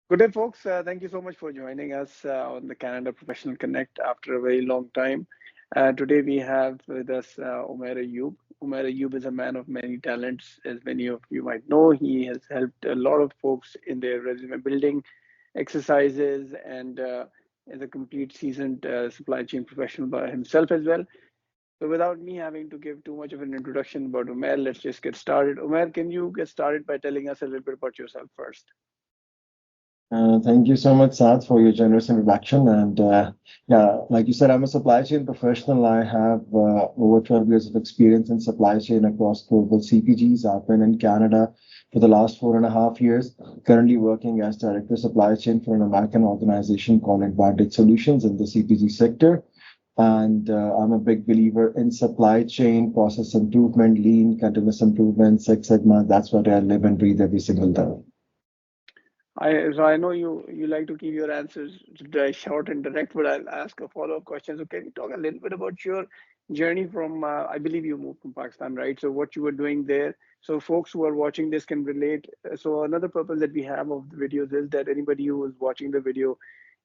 Good day, folks. Thank you so much for joining us on the Canada Professional Connect after a very long time. Today we have with us Umair Ayyub. Umair Ayyub is a man of many talents, as many of you might know. He has helped a lot of folks in their resume building exercises and is a complete seasoned supply chain professional by himself as well. So without me having to give too much of an introduction about Umair, let's just get started. Umair, can you get started by telling us a little bit about yourself first? Thank you so much, Saad, for your generous introduction. And yeah, like you said, I'm a supply chain professional. I have over 12 years of experience in supply chain across global CPGs. I've been in Canada for the last 4.5 years, currently working as director of supply chain for an American organization called Biotech Solutions in the CPG sector. And I'm a big believer in supply chain, process improvement, lean, continuous improvement, Six Sigma. That's what I live and breathe every single day. I know you like to keep your answers short and direct, but I'll ask a follow-up question. So can you talk a little bit about your journey from I believe you moved from Pakistan, right? So what you were doing there, so folks who are watching this can relate. So another purpose that we have of the videos is that anybody who is watching the video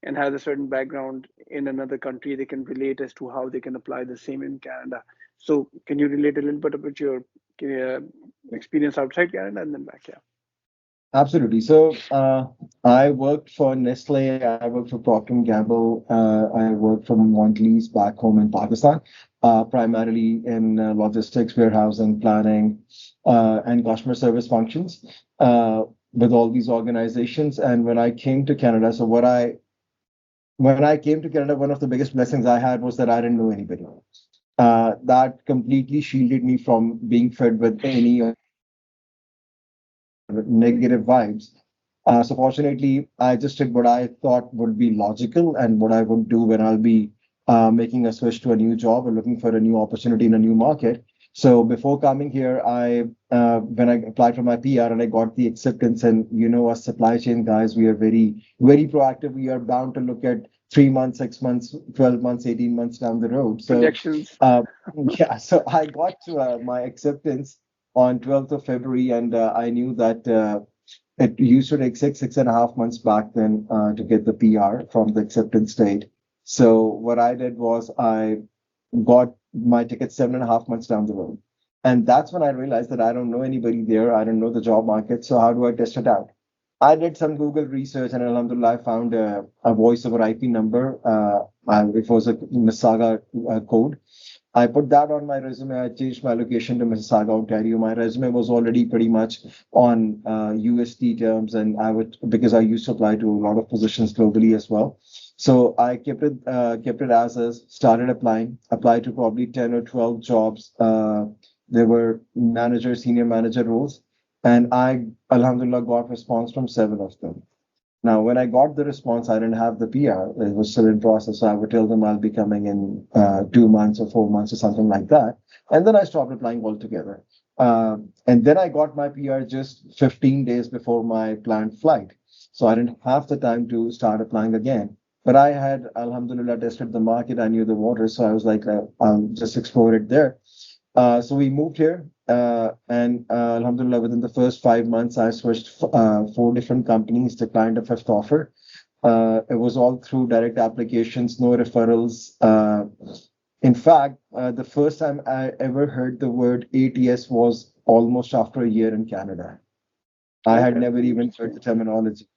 and has a certain background in another country, they can relate as to how they can apply the same in Canada. So can you relate a little bit about your uh, experience outside Canada and then back? Yeah. Absolutely. So I worked for Nestle, I worked for Procter Gamble, I worked for Mondelez back home in Pakistan, primarily in logistics, warehousing, planning, and customer service functions with all these organizations. And when I came to Canada, when I came to Canada, one of the biggest blessings I had was that I didn't know anybody. That completely shielded me from being fed with any negative vibes. So fortunately, I just did what I thought would be logical and what I would do when I'll be making a switch to a new job or looking for a new opportunity in a new market. So before coming here, I when I applied for my PR and I got the acceptance, and us supply chain guys, we are very proactive. We are bound to look at 3 months, 6 months, 12 months, 18 months down the road. So Projections. yeah, so I got my acceptance on 12th of February, and I knew that it used to take 6.5 months back then to get the PR from the acceptance date. So what I did was I got my ticket 7.5 months down the road. And that's when I realized that I don't know anybody there. I don't know the job market. So how do I test it out? I did some Google research, and Alhamdulillah, I found a voice over IP number. It was a Mississauga code. I put that on my resume. I changed my location to Mississauga, Ontario. My resume was already pretty much on USD terms, and I would, because I used to apply to a lot of positions globally as well. So I kept it as is. Started applying. Applied to probably 10 or 12 jobs. There were manager, senior manager roles, and I, Alhamdulillah, got response from 7 of them. Now, when I got the response, I didn't have the PR. It was still in process. So I would tell them I'll be coming in 2 months or 4 months or something like that. And then I stopped applying altogether. And then I got my PR just 15 days before my planned flight. So I didn't have the time to start applying again. But I had, Alhamdulillah, tested the market. I knew the water. So I was like, I'll just explore it there. So we moved here, and Alhamdulillah, within the first 5 months, I switched 4 different companies, declined a fifth offer. It was all through direct applications, no referrals. In fact, the first time I ever heard the word ATS was almost after a year in Canada. I had Okay, never even heard the interesting. terminology.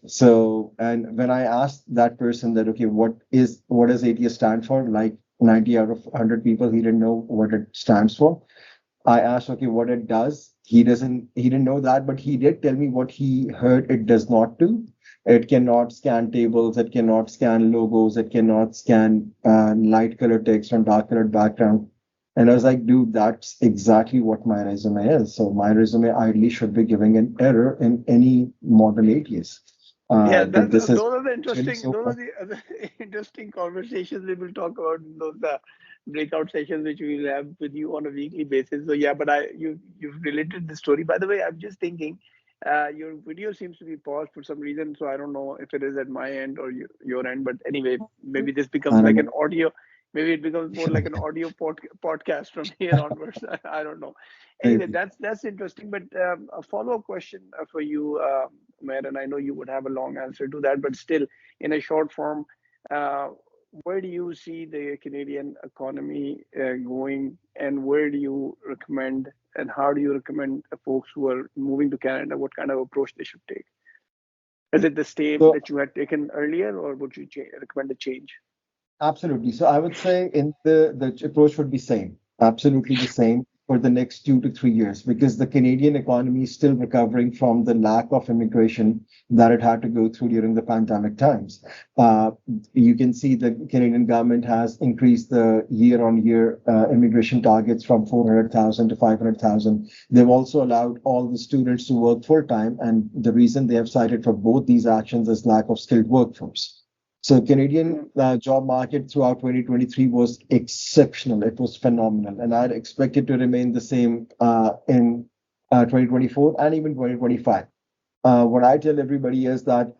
So, and when I asked that person that, okay, what does ATS stand for? Like 90 out of 100 people, he didn't know what it stands for. I asked, okay, what it does. He didn't know that, but he did tell me what he heard it does not do. It cannot scan tables, it cannot scan logos, it cannot scan light colored text on dark colored background. And I was like, dude, that's exactly what my resume is. So my resume ideally should be giving an error in any model ATS. Yeah, But this is those are the actually interesting. so Those are far. the other interesting conversations we will talk about in those breakout sessions which we will have with you on a weekly basis. So yeah, but you've related the story. By the way, I'm just thinking, your video seems to be paused for some reason. So I don't know if it is at my end or your end. But anyway, maybe this becomes I don't like an know. audio. Maybe it becomes more like an audio podcast from here onwards. I don't know. Anyway, Maybe. that's interesting. But a follow-up question for you, Umair, and I know you would have a long answer to that, but still, in a short form, uh, where do you see the Canadian economy going, and where do you recommend, and how do you recommend folks who are moving to Canada, what kind of approach they should take? Is it the same So that you had taken earlier, or would you recommend a change? absolutely. So I would say in the approach would be same, absolutely the same for the next 2 to 3 years, because the Canadian economy is still recovering from the lack of immigration that it had to go through during the pandemic times. Uh, you can see the Canadian government has increased the year-on-year immigration targets from 400,000 to 500,000. They've also allowed all the students to work full time, and the reason they have cited for both these actions is lack of skilled workforce. So Canadian Mm, job market throughout 2023 was exceptional. It was phenomenal, and I'd expect it to remain the same in 2024 and even 2025. What I tell everybody is that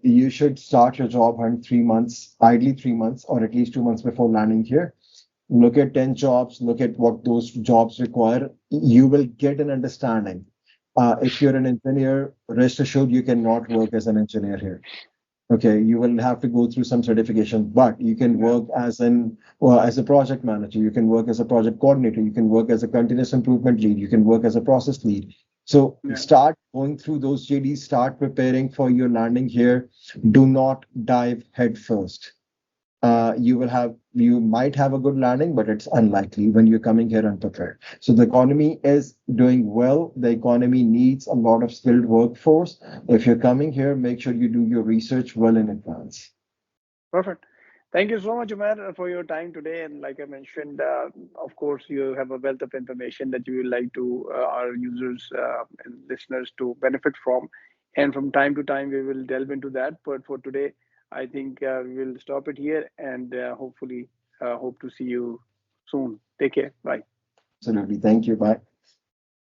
you should start your job hunt 3 months, ideally 3 months, or at least 2 months before landing here. Look at 10 jobs, look at what those jobs require. You will get an understanding. If you're an engineer, rest assured you cannot work as an engineer here. Okay, you will have to go through some certification, but you can yeah, work as a project manager, you can work as a project coordinator, you can work as a continuous improvement lead, you can work as a process lead. So yeah. start going through those JDs, start preparing for your landing here. Do not dive head first. You might have a good landing, but it's unlikely when you're coming here unprepared. So the economy is doing well. The economy needs a lot of skilled workforce. If you're coming here, make sure you do your research well in advance. Perfect. Thank you so much, Umar, for your time today. And like I mentioned, of course, you have a wealth of information that you would like to our users and listeners to benefit from. And from time to time, we will delve into that. But for today, I think we will stop it here and hopefully hope to see you soon. Take care. Bye. Absolutely. Thank you. Bye.